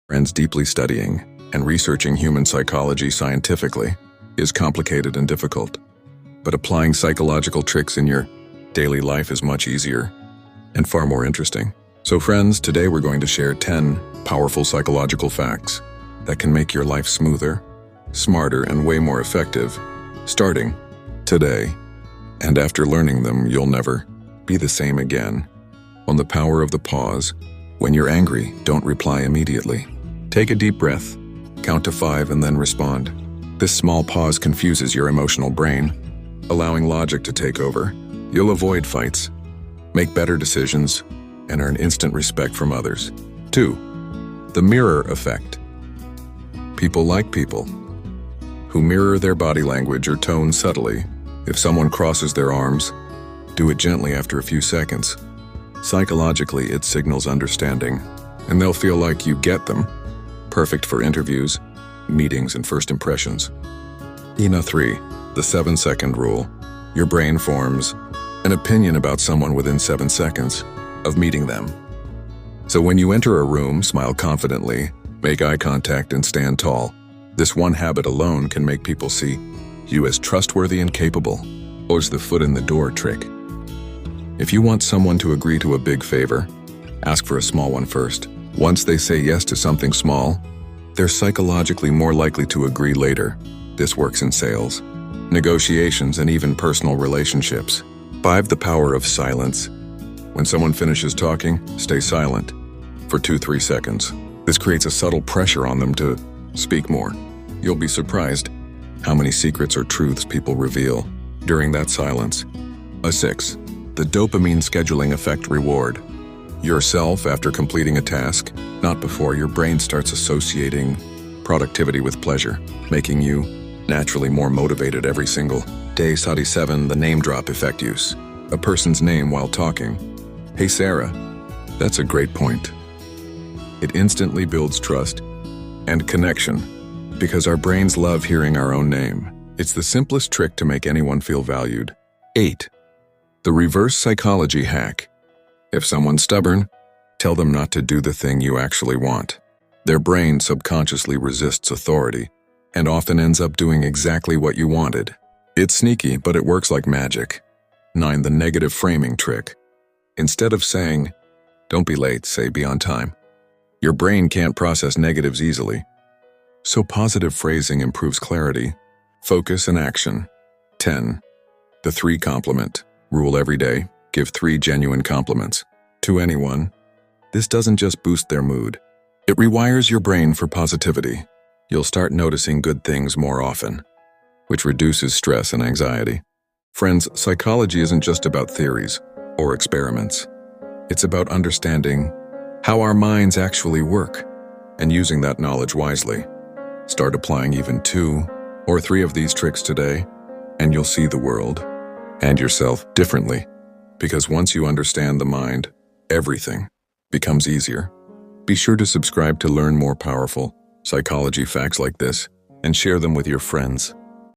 Friends, deeply studying and researching human psychology scientifically is complicated and difficult, but applying psychological tricks in your daily life is much easier and far more interesting. So friends, today we're going to share 10 powerful psychological facts that can make your life smoother, smarter, and way more effective, starting today. And after learning them, you'll never be the same again. On the power of the pause. When you're angry, don't reply immediately. Take a deep breath, count to 5, and then respond. This small pause confuses your emotional brain, allowing logic to take over. You'll avoid fights, make better decisions, and earn instant respect from others. 2. The mirror effect. People like people who mirror their body language or tone subtly. If someone crosses their arms, do it gently after a few seconds. Psychologically, it signals understanding, and they'll feel like you get them. Perfect for interviews, meetings, and first impressions. 3. The 7-second rule. Your brain forms an opinion about someone within 7 seconds of meeting them. So when you enter a room, smile confidently, make eye contact, and stand tall. This one habit alone can make people see you as trustworthy and capable. Close the foot in the door trick. If you want someone to agree to a big favor, ask for a small one first. Once they say yes to something small, they're psychologically more likely to agree later. This works in sales, negotiations, and even personal relationships. 5. The power of silence. When someone finishes talking, stay silent for 2-3 seconds. This creates a subtle pressure on them to speak more. You'll be surprised how many secrets or truths people reveal during that silence. 6. The dopamine scheduling effect reward. Yourself after completing a task, not before. Your brain starts associating productivity with pleasure, making you naturally more motivated every single day. 7. The name drop effect use. A person's name while talking. Hey Sarah, that's a great point. It instantly builds trust and connection because our brains love hearing our own name. It's the simplest trick to make anyone feel valued. 8. The reverse psychology hack. If someone's stubborn, tell them not to do the thing you actually want. Their brain subconsciously resists authority and often ends up doing exactly what you wanted. It's sneaky, but it works like magic. 9. The negative framing trick. Instead of saying, "Don't be late," say, "Be on time." Your brain can't process negatives easily, so positive phrasing improves clarity, focus, and action. 10. The 3 compliment rule. Every day, give 3 genuine compliments to anyone. This doesn't just boost their mood, it rewires your brain for positivity. You'll start noticing good things more often, which reduces stress and anxiety. Friends, psychology isn't just about theories or experiments. It's about understanding how our minds actually work and using that knowledge wisely. Start applying even 2 or 3 of these tricks today, and you'll see the world and yourself differently. Because once you understand the mind, everything becomes easier. Be sure to subscribe to learn more powerful psychology facts like this and share them with your friends.